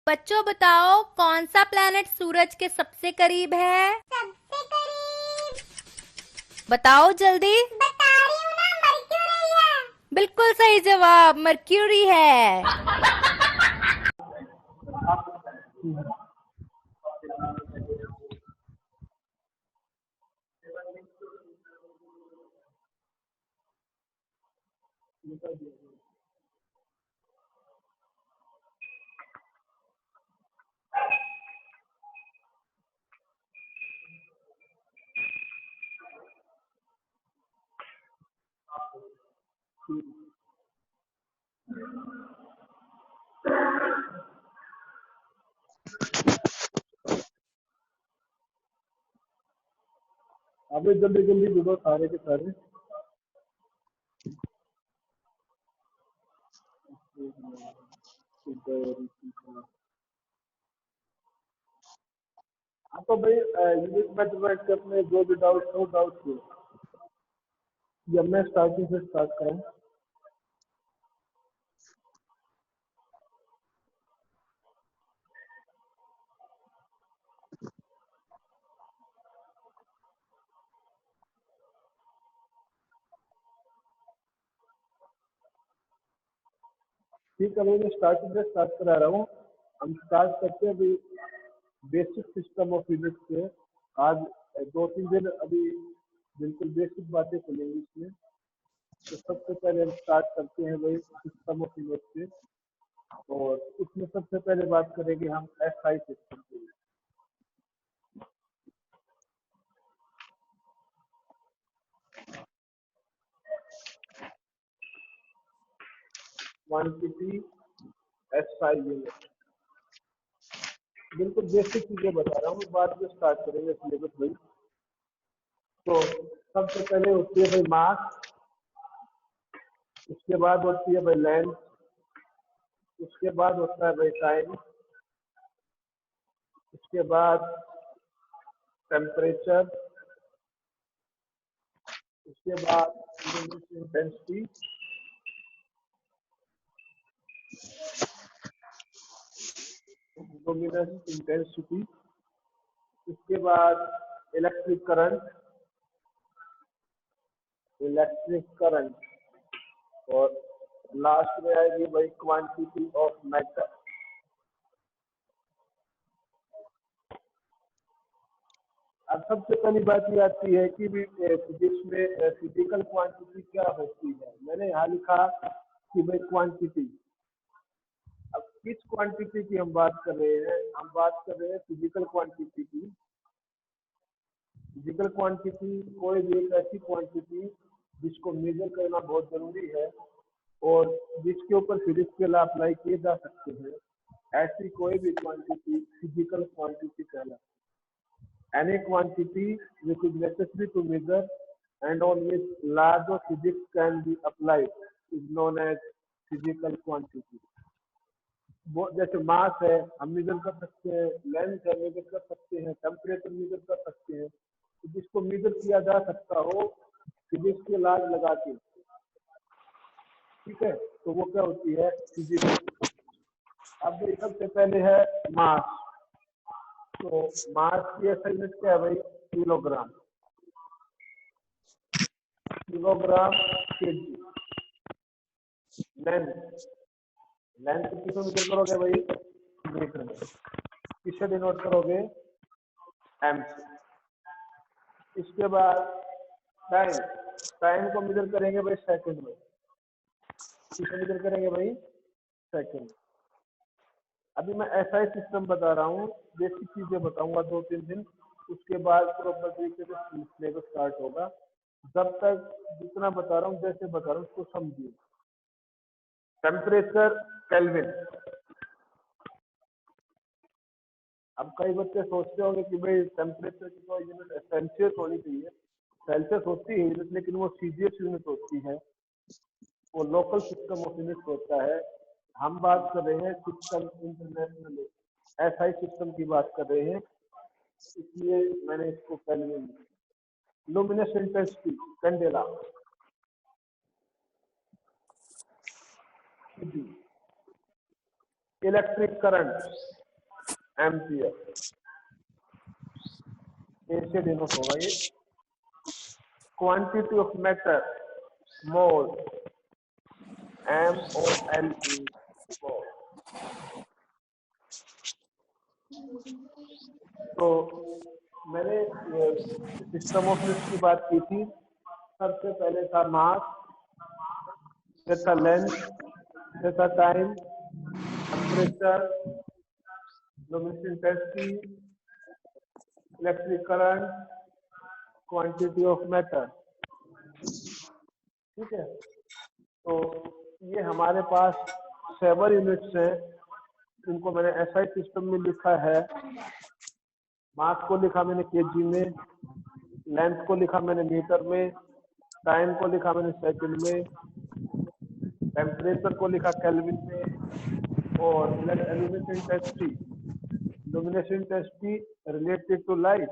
बच्चों बताओ कौन सा प्लैनेट सूरज के सबसे करीब है? सबसे करीब बताओ जल्दी। बता रही हूँ ना, मरक्यूरी है। बिल्कुल सही जवाब, मर्क्यूरी है। अबे जल्दी जल्दी दो सारे के सारे। हाँ तो भाई यूनिट मैथमेटिक्स के अपने जो भी डाउट हो डाउट हो, जब मैं स्टार्टिंग से स्टार्ट करूँ। ठीक है भाई, मैं स्टार्टिंग से स्टार्ट करा रहा हूँ। हम स्टार्ट करते हैं अभी बेसिक सिस्टम ऑफ यूनिट से। आज 2-3 दिन अभी बिल्कुल बेसिक बातें चलेंगी इसमें। तो सबसे पहले हम स्टार्ट करते हैं भाई सिस्टम ऑफ यूनिट से, और इसमें सबसे पहले बात करेंगे हम एसआई सिस्टम की। क्वांटिटी एसआई यूनिट, बिल्कुल बेसिक चीजें बता रहा हूँ, बाद में स्टार्ट करेंगे सिलेबस भाई। तो सबसे पहले होती है भाई मास, उसके बाद होती है भाई लेंथ, उसके बाद होता है भाई टाइम, उसके बाद टेम्परेचर, उसके बाद इंटेंसिटी, लुमिनस इंटेंसिटी, उसके बाद इलेक्ट्रिक करंट, और लास्ट में आएगी भाई क्वांटिटी ऑफ मैटर। अब सबसे पहली बात ये आती है कि फिजिक्स में फिजिकल क्वांटिटी क्या होती है। मैंने यहाँ लिखा कि भाई क्वांटिटी। अब किस क्वांटिटी की हम बात कर रहे हैं? हम बात कर रहे हैं फिजिकल क्वांटिटी की। फिजिकल क्वांटिटी कोई भी एक ऐसी क्वांटिटी जिसको मेजर करना बहुत जरूरी है और जिसके ऊपर फिजिक्स के लॉ अप्लाई किए जा सकते हैं, ऐसी कोई भी क्वांटिटी फिजिकल क्वांटिटी कहलाती है। Any quantity which is necessary to measure and on which laws of physics can be applied is known as physical quantity. वो जैसे मास है हम मेजर कर सकते हैं, लेंथ है मेजर कर सकते हैं, टेम्परेचर मेजर कर सकते हैं। तो जिसको मेजर किया जा सकता हो फिजिक्स के लॉज लगा के, ठीक है, तो वो क्या होती है? फिजिक्स। अब सबसे पहले है मास। तो मास की असल यूनिट क्या है भाई? Kilogram. Kilogram KG. Length, length किसमें मेजर करोगे भाई? मीटर में। किससे डिनोट करोगे? एम से। इसके बाद टाइम, टाइम को मेजर करेंगे भाई सेकंड में। किससे मेजर करेंगे भाई? सेकंड। अभी मैं एसआई सिस्टम बता रहा हूँ, बेसिक चीजें बताऊंगा 2-3 दिन, उसके बाद प्रॉपर तरीके से सिलेबस स्टार्ट होगा। जब तक जितना बता रहा हूँ जैसे बता रहा हूँ उसको समझिए। Temperature kelvin. अब कई बच्चे सोचते होंगे कि भाई टेम्परेचर की कोई यूनिट सेल्सियस होनी चाहिए। सेल्सियस होती है यूनिट, लेकिन वो सीजीएस यूनिट होती है, वो लोकल सिस्टम ऑफ यूनिट होता है। हम बात कर रहे हैं सिस्टम इंटरनेशनल एसआई सिस्टम की बात कर रहे हैं, इसलिए मैंने इसको kelvin. Luminous intensity candela. Electric current ampere, ऐसे डिनोट होगा ये। Quantity of matter mole, MOLE मोल। तो मैंने सिस्टम ऑफ यूनिट्स की बात की थी। सबसे पहले था मास, फिर था लेंथ, फिर था time, temperature, luminous intensity, electric current, quantity of matter. ठीक है, तो ये हमारे पास 7 यूनिट्स हैं, इनको मैंने SI सिस्टम में लिखा है। मास को लिखा मैंने केजी में, लेंथ को लिखा मैंने मीटर में, टाइम को लिखा मैंने सेकंड में, टेम्परेचर को लिखा केल्विन में, और luminous intensity related to light,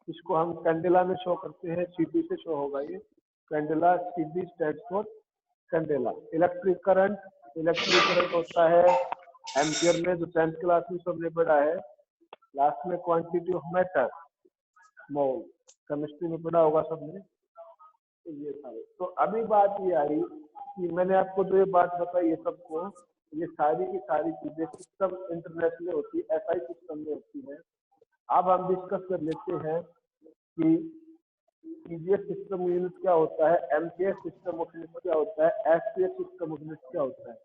इसको हम कैंडेला में शो करते हैं, CD से शो होगा ये candela, CD stands for candela. Electric current होता है एम्पियर में, जो 10th क्लास में सबने पढ़ा है। लास्ट में quantity of matter mole, chemistry में पढ़ा होगा सबने। तो ये सारे, तो अभी बात ये आई कि मैंने आपको जो ये बात बताई ये सबको, ये सारी की सारी चीजें सिस्टम इंटरनेशनल होती है, SI सिस्टम में होती है। अब हम डिस्कस कर लेते हैं कि EGS सिस्टम यूनिट क्या होता है, MKS सिस्टम ऑफ यूनिट क्या होता है, SPH सिस्टम ऑफ यूनिट क्या होता है।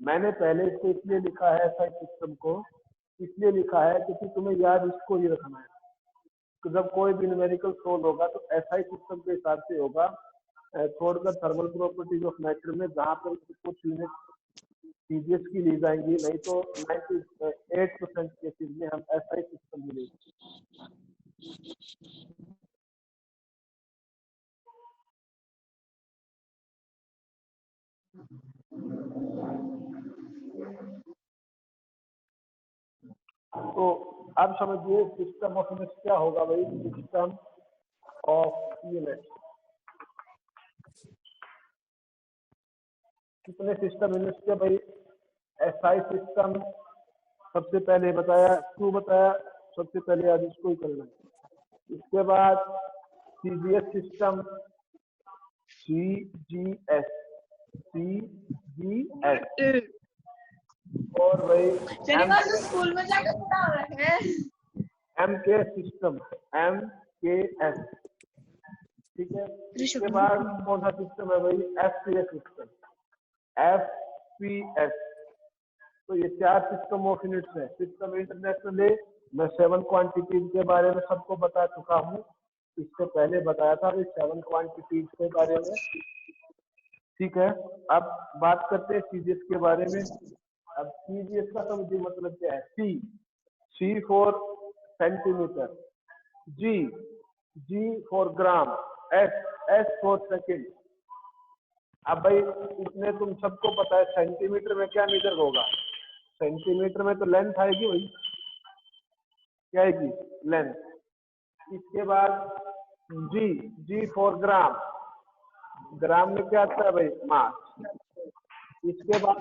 मैंने पहले इसको इसलिए लिखा है SI सिस्टम को, इसलिए लिखा है क्योंकि तुम्हें याद इसको ही रखना है। तो जब कोई भी न्यूमेरिकल सोल्व होगा तो SI सिस्टम के हिसाब से होगा, छोड़कर थर्मल प्रॉपर्टीज ऑफ मैटर में, जहाँ पर कुछ यूनिट CGS की ली जाएंगी, नहीं तो 98% केसेस में हम SI सिस्टम में लेंगे। तो अब समझिए सिस्टम ऑफ यूनिट्स क्या होगा भाई। सिस्टम ऑफ यूनिट्स, कितने सिस्टम यूनिट्स के भाई। SI सिस्टम सबसे पहले बताया, क्यों बताया, सबसे पहले आज इसको ही करना है। इसके बाद CGS सिस्टम, CGS, और भाई स्कूल में जाकर पढ़ा रहे हैं। MKS सिस्टम, MKS, ठीक है। इसके बाद कौन सा सिस्टम है भाई, FPS सिस्टम, FPS। तो ये 4 सिस्टम ऑफ यूनिट्स है। सिस्टम इंटरनेशनल है, मैं 7 क्वांटिटीज के बारे में सबको बता चुका हूँ, इससे पहले बताया था 7 क्वांटिटीज के बारे में। ठीक है, अब बात करते हैं CGS के बारे में। अब CGS का समझिए मतलब क्या है। C for centimetre, G for gram, S for second. अब भाई इतने तुम सबको पता है, सेंटीमीटर में क्या मेजर होगा, सेंटीमीटर में तो लेंथ आएगी भाई, क्या आएगी, लेंथ। इसके बाद G फॉर ग्राम, ग्राम में क्या आता है भाई, मास। इसके बाद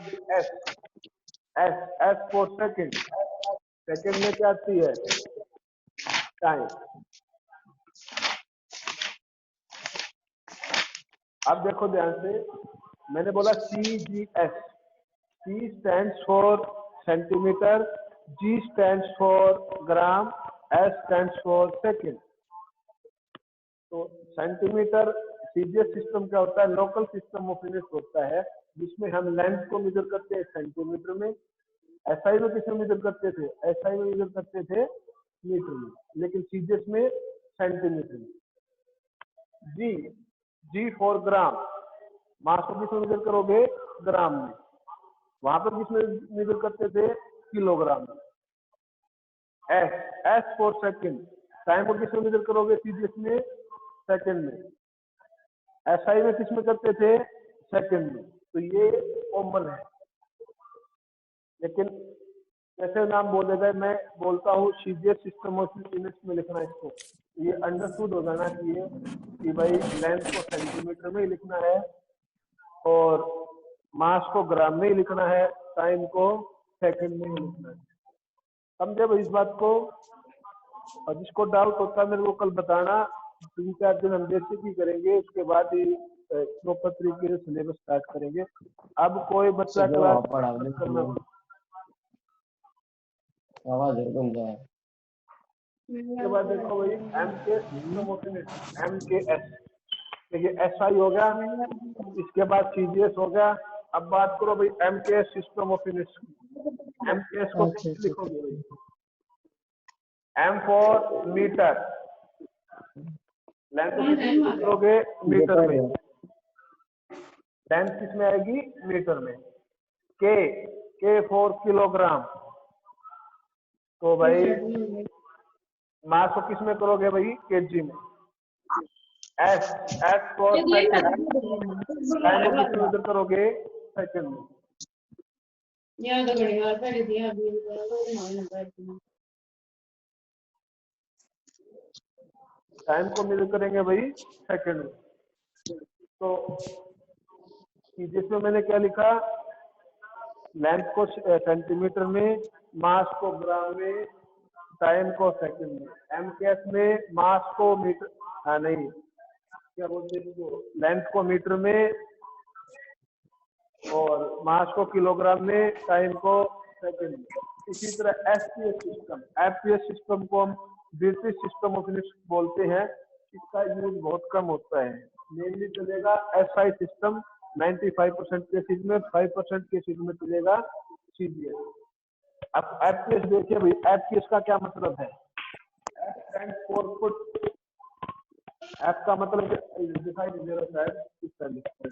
S फॉर सेकेंड, सेकेंड में क्या आती है, टाइम। अब देखो ध्यान से, मैंने बोला CGS, C stands for centimetre, G stands for gram, S stands for second. तो सेंटीमीटर, CGS सिस्टम क्या होता है, लोकल सिस्टम ऑफ यूनिट्स होता है, जिसमें हम लेंथ को मेजर करते हैं सेंटीमीटर में। SI में किसमें मेजर करते थे, SI में मेजर करते थे मीटर में, लेकिन CGS में सेंटीमीटर में। G फॉर ग्राम, मास को किसमें मेजर करोगे, ग्राम में, वहां पर किसमें मेजर करते थे, किलोग्राम में। S फॉर सेकेंड, टाइम को किसमें मेजर करोगे, CGS में सेकेंड में। SI में किसमें करते थे, सेकेंड में। तो ये कॉमन है, लेकिन कैसे नाम बोलेगा, मैं बोलता हूँ CGS सिस्टम ऑफ यूनिट्स में लिखना इसको, ये अंडरस्टूड हो जाना चाहिए कि भाई लेंथ को सेंटीमीटर में ही लिखना है और मास को ग्राम में ही लिखना है, टाइम को सेकंड में ही लिखना है। समझे भाई इस बात को? और जिसको डाउट होता है मेरे को कल बताना। 3-4 दिन हम बेसिक ही करेंगे, उसके बाद ही प्रॉपर तरीके से सिलेबस स्टार्ट करेंगे। अब कोई बच्चा क्लास करना। उसके बाद देखो भाई MKS सिस्टम ऑफ MKS, देखिए SI हो गया, इसके बाद CGS हो गया। अब बात करो भाई MKS system of units. MKS को कैसे लिखोगे भाई? M फॉर मीटर, लेंथ लिखोगे मीटर में, लेंथ किस में आएगी? मीटर में। K फॉर किलोग्राम, तो भाई मास को किस में करोगे भाई? केजी में। S फॉर सेकंड, टाइम को किस में करोगे? सेकंड में। टाइम को मेजर करेंगे भाई सेकंड में। तो जिसमें मैंने क्या लिखा? लेंथ को सेंटीमीटर में, मास को ग्राम में, टाइम को सेकंड में। MKS में मास को मीटर, हाँ नहीं क्या बोलते हैं, लेंथ को मीटर में और मास को किलोग्राम में, टाइम को सेकंड में। इसी तरह FPS सिस्टम को हम ब्रिटिश सिस्टम ऑफ यूनिट्स बोलते हैं। इसका यूज बहुत कम होता है, मेनली चलेगा SI सिस्टम 95% केसेज में, 5% केसेज में चलेगा CGS। अब FPS देखिए भाई, FPS का क्या मतलब है? F stands for foot. F का मतलब दिखाई नहीं दे रहा शायद, इस तरह लिखते हैं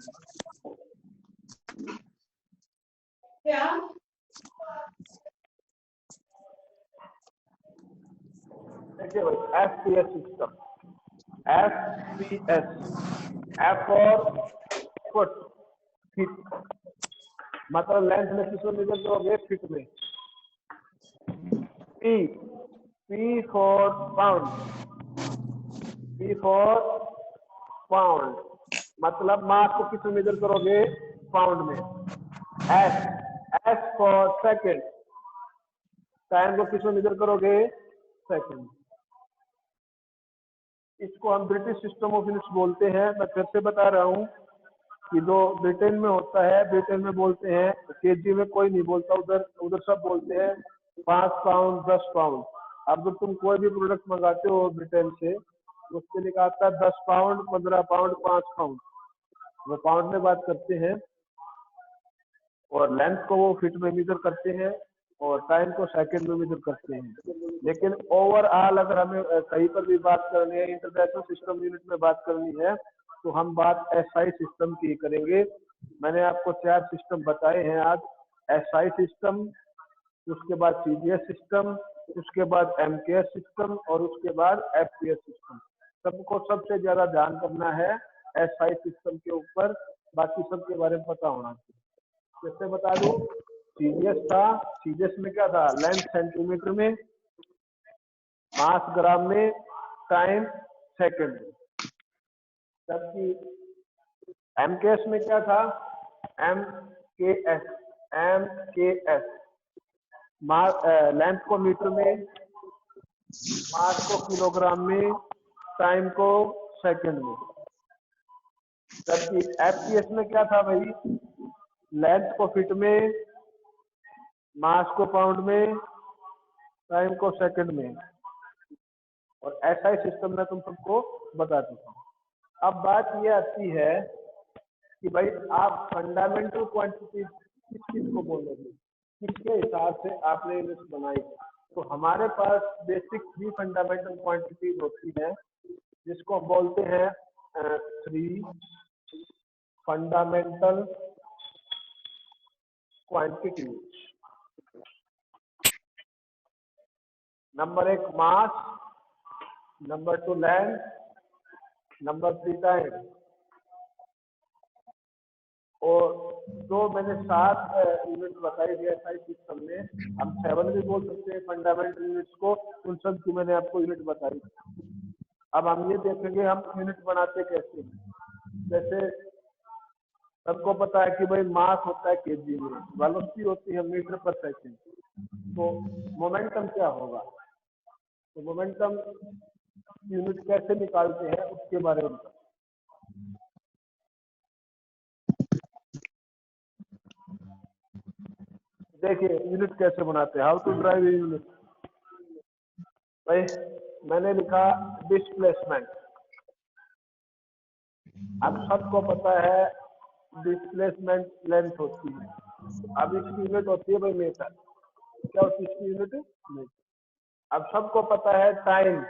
क्या? देखिए भाई FPS system, FPS, F for foot, feet, मतलब लेंथ में किस में मेजर करोगे? फीट में। P for pound, P for pound, मतलब मास को किस में मेजर करोगे? पाउंड में। S फॉर सेकंड, टाइम को किस में मेजर करोगे? सेकंड। इसको हम ब्रिटिश सिस्टम ऑफ यूनिट्स बोलते हैं। मैं फिर से बता रहा हूँ कि जो ब्रिटेन में होता है, ब्रिटेन में बोलते हैं, केजी में कोई नहीं बोलता, उधर सब बोलते हैं 5 पाउंड 10 पाउंड। अब जब तुम कोई भी प्रोडक्ट मंगाते हो ब्रिटेन से, उसके लिखा आता है 10 पाउंड 15 पाउंड 5 पाउंड, वो पाउंड में बात करते हैं। और लेंथ को वो फीट में मेजर करते हैं और टाइम को सेकंड में मेजर करते हैं। लेकिन ओवरऑल अगर हमें कहीं पर भी बात करनी है, इंटरनेशनल सिस्टम यूनिट में बात करनी है, तो हम बात SI सिस्टम की करेंगे। मैंने आपको 4 सिस्टम बताए हैं आज। SI सिस्टम, उसके बाद CGS सिस्टम, उसके बाद MKS सिस्टम और उसके बाद FPS सिस्टम। सबको सबसे ज्यादा ध्यान करना है SI सिस्टम के ऊपर, बाकी सबके बारे में पता होना चाहिए। जैसे बता दो, CGS था, CGS में क्या था? लेंथ सेंटीमीटर में, मास ग्राम में, टाइम सेकंड में। जबकि MKS में क्या था? MKS लेंथ को मीटर में, मास को किलोग्राम में, टाइम को सेकंड में। जबकि FPS में क्या था भाई? लेंथ को फीट में, मास को पाउंड में, टाइम को सेकंड में। और SI सिस्टम में तुम सबको बता चुका हूँ। अब बात ये आती है कि भाई आप फंडामेंटल क्वांटिटी किस चीज को बोलोगे, किसके हिसाब से आपने लिस्ट बनाई? तो हमारे पास बेसिक 3 फंडामेंटल क्वांटिटीज होती है, जिसको हम बोलते हैं 3 फंडामेंटल क्वांटिटीज। नंबर 1 मास, नंबर 2 लेंथ, नंबर 3 टाइम। और जो मैंने 7 यूनिट बताई थी SI सिस्टम में, हम 7 भी बोल सकते हैं फंडामेंटल यूनिट्स को, उन सब की मैंने आपको यूनिट बताई। अब हम ये देखेंगे हम यूनिट बनाते कैसे हैं। जैसे सबको पता है कि भाई मास होता है केजी में, वेलोसिटी होती है मीटर पर सेकंड। तो मोमेंटम क्या होगा, तो मोमेंटम यूनिट कैसे निकालते हैं उसके बारे में बताओ। देखिए यूनिट कैसे बनाते हैं, हाउ टू ड्राइव यूनिट। भाई मैंने लिखा डिस्प्लेसमेंट। अब सबको पता है डिस्प्लेसमेंट लेंथ होती है, अब इसकी यूनिट होती है भाई मीटर। क्या होती है इसकी यूनिट, मीटर। अब सबको पता है टाइम,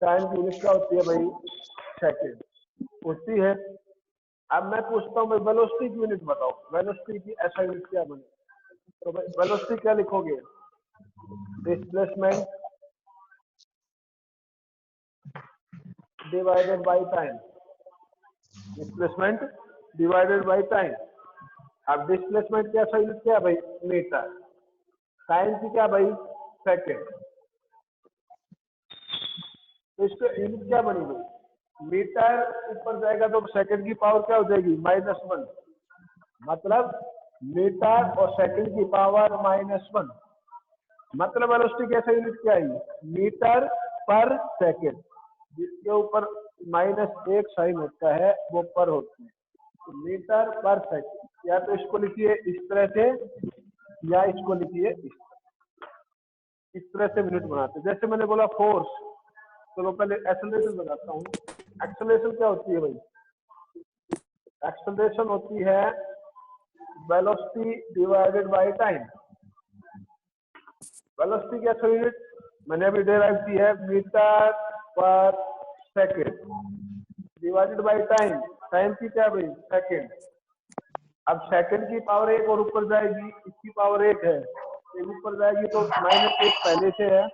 टाइम की यूनिट क्या होती है भाई, सेकंड होती है। अब मैं पूछता हूँ भाई वेलोसिटी की यूनिट बताओ, वेलोसिटी की ऐसा यूनिट क्या बने, तो भाई वेलोसिटी क्या लिखोगे, displacement divided by time, displacement divided by time. अब डिस्प्लेसमेंट की ऐसा यूनिट क्या है भाई, मीटर। टाइम की क्या भाई, सेकंड। तो इसका यूनिट क्या बनेगी, मीटर ऊपर जाएगा तो सेकंड की पावर क्या हो जाएगी, -1। मतलब मीटर और सेकंड की पावर -1। मतलब वेलोसिटी की ऐसा यूनिट क्या है, मीटर पर सेकंड। जिसके ऊपर -1 साइन होता है वो पर होती है, तो मीटर पर सेकंड। या तो इसको लिखिए इस तरह से, या इसको लिखिए इस तरह से यूनिट बनाते हैं। जैसे मैंने बोला फोर्स, चलो पहले एक्सेलरेशन बताता हूँ। एक्सेलरेशन क्या होती है भाई, एक्सेलरेशन होती है velocity divided by time. Velocity की ऐसा यूनिट मैंने अभी डेराइव की है, मीटर पर second divided by time. Time की क्या भाई, सेकेंड। अब सेकंड की पावर 1 और ऊपर जाएगी, इसकी पावर 1 है, एक ऊपर जाएगी तो -1 पहले से है,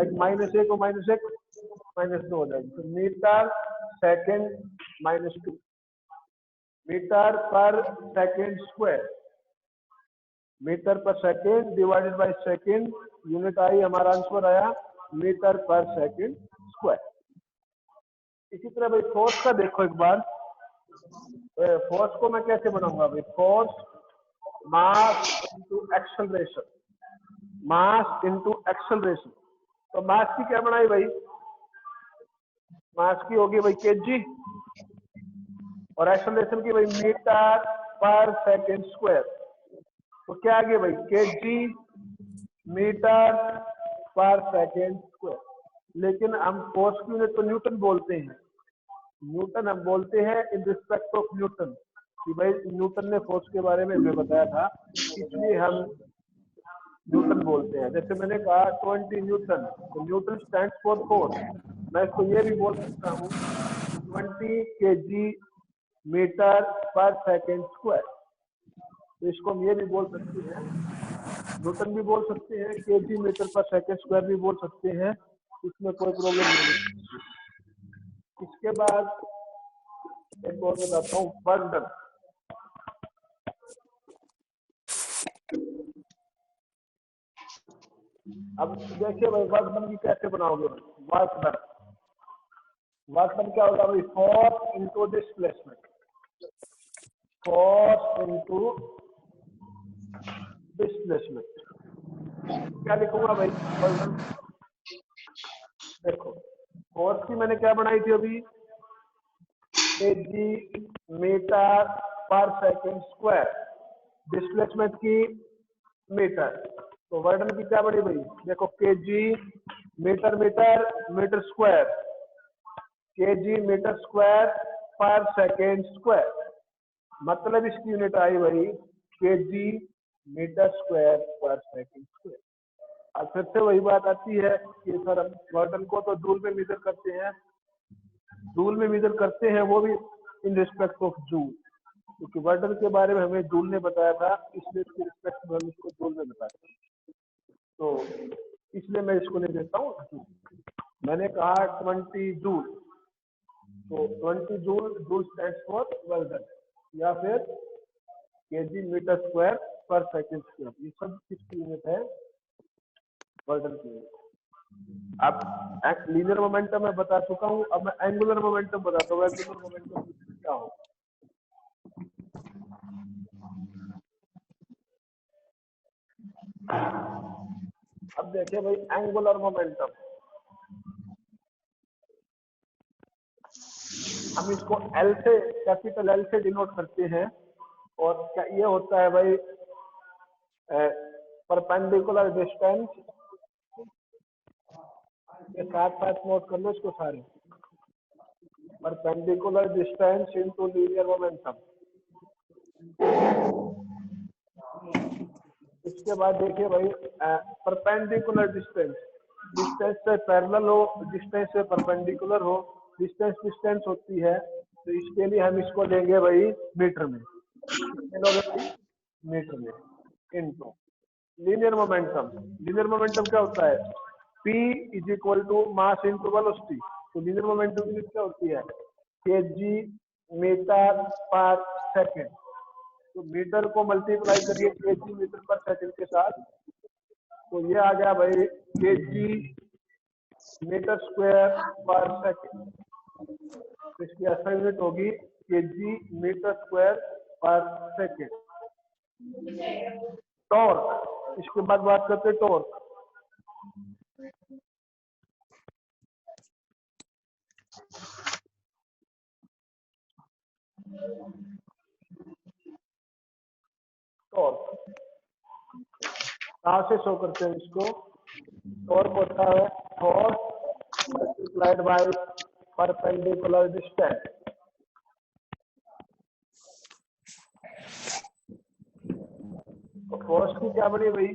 -1 और -1 -2 हो जाएगी। तो मीटर सेकंड -2, मीटर पर सेकंड स्क्वायर, मीटर पर second divided by second, unit आई, हमारा आंसर आया मीटर पर सेकंड स्क्वायर। इसी तरह भाई फोर्स का देखो एक बार, फोर्स को मैं कैसे बनाऊंगा भाई, force mass into acceleration, mass into acceleration. तो मास की क्या बनाई भाई, मास की होगी भाई केजी, और एक्सेलरेशन की भाई मीटर पर सेकंड स्क्वायर। तो क्या आ गया भाई, केजी मीटर पर सेकंड स्क्वायर। लेकिन हम फोर्स की यूनिट तो न्यूटन बोलते हैं, न्यूटन हम बोलते हैं इन रिस्पेक्ट ऑफ न्यूटन, कि भाई न्यूटन ने फोर्स के बारे में हमें बताया था, इसलिए हम न्यूटन बोलते हैं। जैसे मैंने कहा 20 न्यूटन, तो न्यूटन स्टैंड फॉर फोर्स। मैं इसको ये भी बोल सकता हूँ 20 केजी मीटर पर सेकेंड स्क्वायर। तो इसको हम ये भी बोल सकते हैं, न्यूटन भी बोल सकते हैं, केजी मीटर पर सेकेंड स्क्वायर भी बोल सकते हैं, इसमें कोई प्रॉब्लम नहीं है। इसके बाद एक और बताता हूँ, वर्क डन। अब देखिए भाई वर्क डन की कैसे बनाओगे, वर्क डन, वर्क डन क्या होगा भाई, force into displacement, force into displacement. क्या लिखूंगा भाई वर्क डन, देखो फोर्स की मैंने क्या बनाई थी अभी, केजी मीटर पर सेकंड स्क्वायर, डिस्प्लेसमेंट की मीटर। तो वर्क डन की क्या बनी भाई, देखो kg metre metre metre square, kg metre square पर सेकेंड स्क्वायर। मतलब इसकी यूनिट आई भाई केजी मीटर स्क्वायर पर सेकेंड स्क्वायर। अब फिर से वही बात आती है कि सर हम वर्क डन को तो जूल में मेजर करते हैं, जूल में मेजर करते हैं, वो भी इन रिस्पेक्ट ऑफ जूल, क्योंकि वर्क डन के बारे में हमें जूल ने बताया था, इसलिए इसके रिस्पेक्ट में हम इसको जूल में बताते हैं। तो इसलिए मैं इसको ले देता हूँ जूल। मैंने कहा 20 जूल, तो 20 joule, joule stands for work done, या फिर केजी मीटर स्क्वायर पर सेकंड स्क्वायर। ये सब किसकी यूनिट है, वर्क डन की यूनिट। अब लीनियर मोमेंटम मैं बता चुका हूँ, अब मैं एंगुलर मोमेंटम बताता हूँ। एंगुलर मोमेंटम क्या हो, अब देखिए भाई एंगुलर मोमेंटम, हम इसको एल से, कैपिटल एल से डिनोट करते हैं। और क्या ये होता है भाई परपेंडिकुलर डिस्टेंस, ये साथ साथ नोट कर लो इसको सारे, perpendicular distance into linear momentum. इसके बाद देखिए भाई परपेंडिकुलर डिस्टेंस, डिस्टेंस से पैरेलल हो, डिस्टेंस से परपेंडिकुलर हो, डिस्टेंस डिस्टेंस होती है, तो इसके लिए हम इसको लेंगे भाई मीटर में, मीटर में into linear momentum. Linear momentum क्या होता है? P is equal to mass into velocity. तो लीनियर मोमेंटम की यूनिट क्या होती है? kg मीटर पर सेकंड। तो मीटर को मल्टीप्लाई करिए kg मीटर पर सेकंड के साथ, तो ये आ गया भाई kg मीटर स्क्वायर पर सेकंड। तो इसकी ऐसा यूनिट होगी kg मीटर स्क्वायर पर सेकंड। टॉर्क, इसके बाद बात करते हैं टॉर्क। टॉर्क कहाँ से शो करते हैं इसको? टॉर्क होता है force multiplied by perpendicular distance. तो फोर्स की क्या बनी भाई?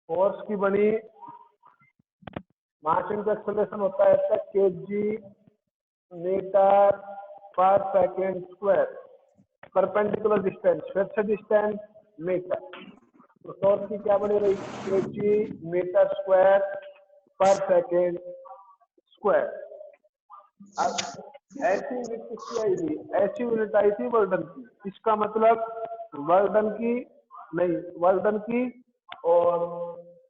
फोर्स की बनी मास इनटू एक्सेलरेशन होता है kg मीटर पर सेकंड स्क्वायर, परपेंडिकुलर डिस्टेंस फिर से डिस्टेंस मीटर। तो टॉर्क की क्या बनी रही? kg मीटर स्क्वायर पर सेकंड स्क्वायर। अब ऐसी यूनिट किसकी आई थी? ऐसी यूनिट आई थी वर्डन की। इसका मतलब वर्डन की नहीं, वर्डन की और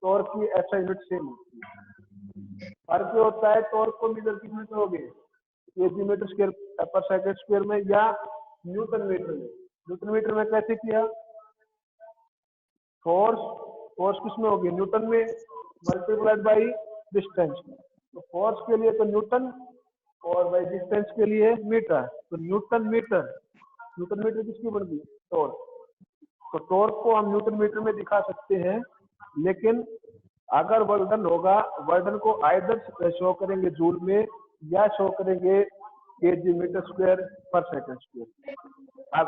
टॉर्क की ऐसा यूनिट सेम होती है। फर्क ये होता है टॉर्क को मीटर किस में करोगे? kg मीटर स्क्वायर पर सेकंड स्क्वायर में या न्यूटन मीटर में। न्यूटन मीटर में कैसे किया? फोर्स, फोर्स किसमें होगी? न्यूटन में मल्टीप्लाइड बाई डिस्टेंस। तो फोर्स के लिए तो न्यूटन और बाई डिस्टेंस के लिए मीटर। तो न्यूटन मीटर, न्यूटन मीटर किसकी बन गई? टॉर्क। तो टॉर्क को हम न्यूटन मीटर में दिखा सकते हैं, लेकिन अगर वर्डन होगा, वर्डन को आइदर शो करेंगे जूल में या शो करेंगे kg मीटर स्क्वायर पर सेकंड स्क्वायर। अब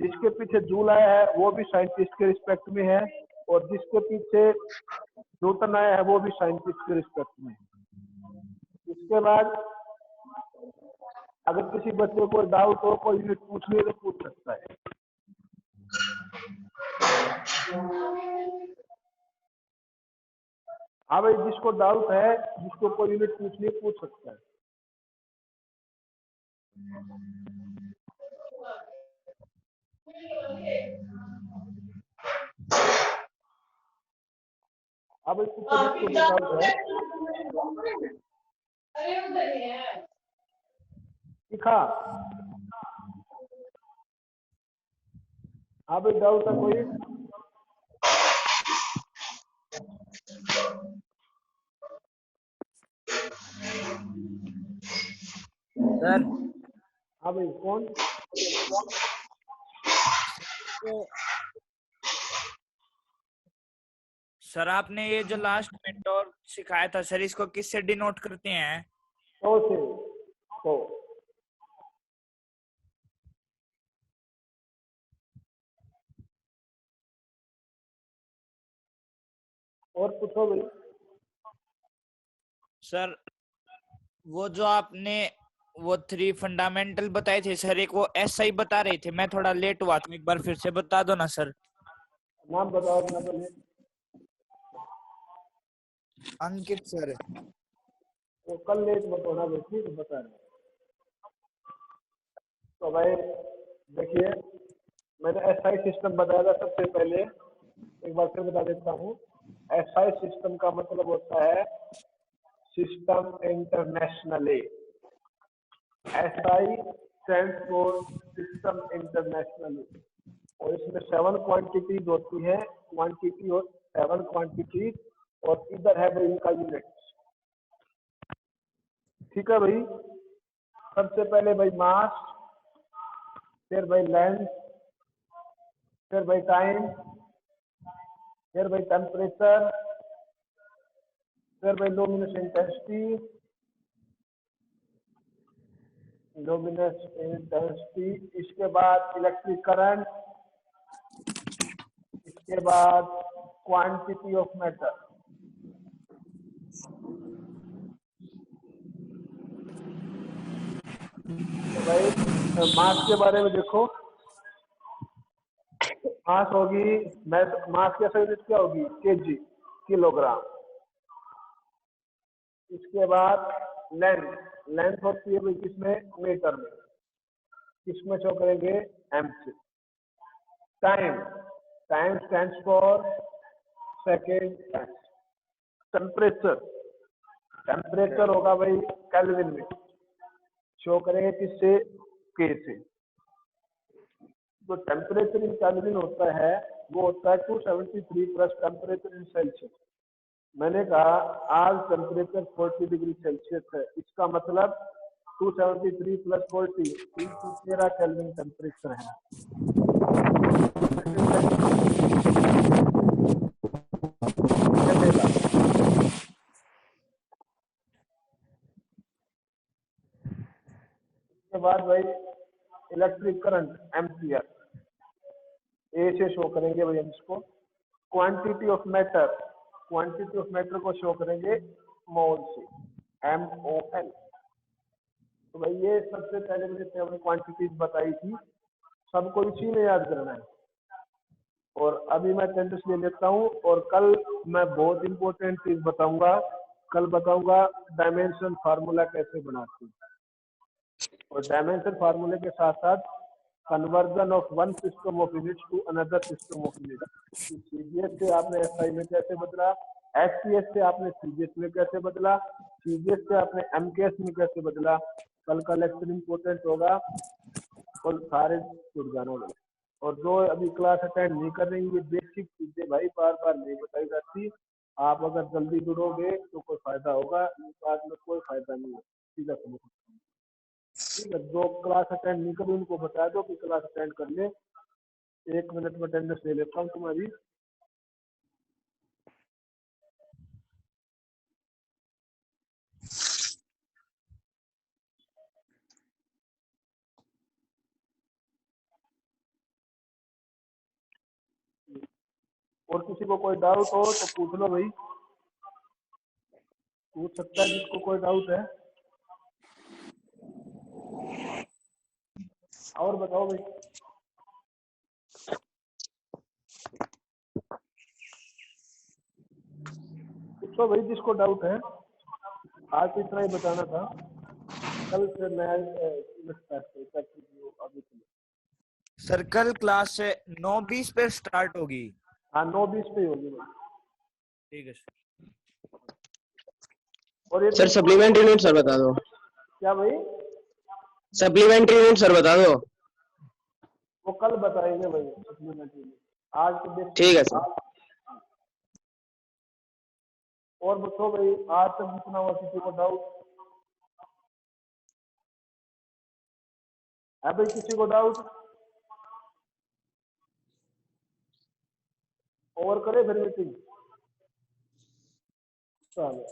जिसके पीछे जूल आया है वो भी साइंटिस्ट के रिस्पेक्ट में है, और जिसके पीछे न्यूटन आया है वो भी साइंटिस्ट के रिस्पेक्ट में है। इसके बाद अगर किसी बच्चे को डाउट हो, कोई यूनिट पूछनी है तो पूछ सकता है। हाँ भाई, जिसको डाउट है, जिसको कोई यूनिट पूछनी है पूछ सकता है। अब इसको डाउट है दिखा। हाँ भाई, डाउट है कोई? सर हाँ भाई, कौन? सर आपने ये जो लास्ट में टॉर्क सिखाया था सर, इसको किससे डिनोट करते हैं? तो से तो और पूछो भाई। सर वो जो आपने वो 3 फंडामेंटल बताए थे सर, एक वो SI बता रहे थे, मैं थोड़ा लेट हुआ था, एक बार फिर से बता दो ना सर। नाम बताओ अपना पहले। अंकित सर। वो कल लेट मत होना भाई, ठीक है, बता रहे। तो भाई देखिए, मैंने SI सिस्टम बताया था सबसे पहले, एक बार फिर बता देता हूँ। SI सिस्टम का मतलब होता है system internationally. SI stands for system internationally. और इसमें 7 क्वांटिटीज होती है, क्वांटिटी और 7 क्वांटिटीज, और इधर है भाई इनका यूनिट। ठीक है भाई, सबसे पहले भाई मास, फिर भाई लेंथ, फिर भाई टाइम, फिर भाई टेम्परेचर, फिर भाई लुमिनस इंटेंसिटी, इसके बाद इलेक्ट्रिक करंट, इसके बाद क्वांटिटी ऑफ मैटर। तो भाई मास के बारे में देखो, मास होगी, मास की असल यूनिट क्या होगी, केजी, किलोग्राम। इसके बाद लेंथ, लेंथ होती है भाई किसमें, मीटर में, किसमें शो करेंगे, एम से। Time, time stands for second. Temperature, temperature होगा भाई केल्विन में, शो करेंगे किससे, के से। जो टेम्परेचर इन केल्विन होता है वो होता है 273 प्लस टेम्परेचर इन सेल्सियस। मैंने कहा आज टेम्परेचर 40 डिग्री सेल्सियस है, इसका मतलब 273 प्लस 40 13 केल्विन टेम्परेचर है। इसके बाद भाई इलेक्ट्रिक करंट, एम्पियर, ए से शो करेंगे भाई हम इसको। Quantity of matter, quantity of matter को शो करेंगे मोल से, MOL। तो भाई ये सबसे पहले मैंने हमने क्वांटिटीज बताई थी, सबको इसी में याद करना है। और अभी मैं टेंस ले लेता हूँ, और कल मैं बहुत इंपॉर्टेंट चीज बताऊंगा, कल बताऊंगा डायमेंशन फार्मूला कैसे बनाते हैं, और डायमेंशन फार्मूले के साथ साथ conversion of one system of units to another system of units. CGS से आपने एसआई में कैसे बदला, एसपीएस से आपने सीजीएस में कैसे बदला, सीजीएस से आपने एमकेएस में कैसे बदला। कल का लेक्चर इंपॉर्टेंट होगा और सारे जुड़ जाना होगा। और जो अभी क्लास अटेंड नहीं कर रही, ये बेसिक चीजें भाई बार बार नहीं बताई जाती। आप अगर जल्दी जुड़ोगे तो कोई फायदा होगा, बाद में कोई फायदा नहीं है। ठीक है, ठीक है, जो क्लास अटेंड नहीं करी उनको बता दो कि क्लास अटेंड कर ले। 1 मिनट में अटेंडेंस ले लेता हूँ तुम्हारी। और किसी को कोई डाउट हो तो पूछ लो भाई, पूछ सकता है जिसको कोई डाउट है। और बताओ भाई, पूछो भाई जिसको डाउट है। आज तो इतना ही बताना था, कल से नया अभी। सर कल क्लास 9:20 पे स्टार्ट होगी। हाँ 9:20 पे होगी भाई। ठीक है सर। और ये सर सप्लीमेंट्री नोट सर बता दो। क्या भाई, सप्लीमेंट्री नोट सर बता दो। वो कल बताएंगे भाई सप्लीमेंट्री में, आज तो ठीक है सर। और बताओ भाई, आज तक जितना हुआ किसी को डाउट है भाई, किसी को डाउट और करे फिर मीटिंग। चलो।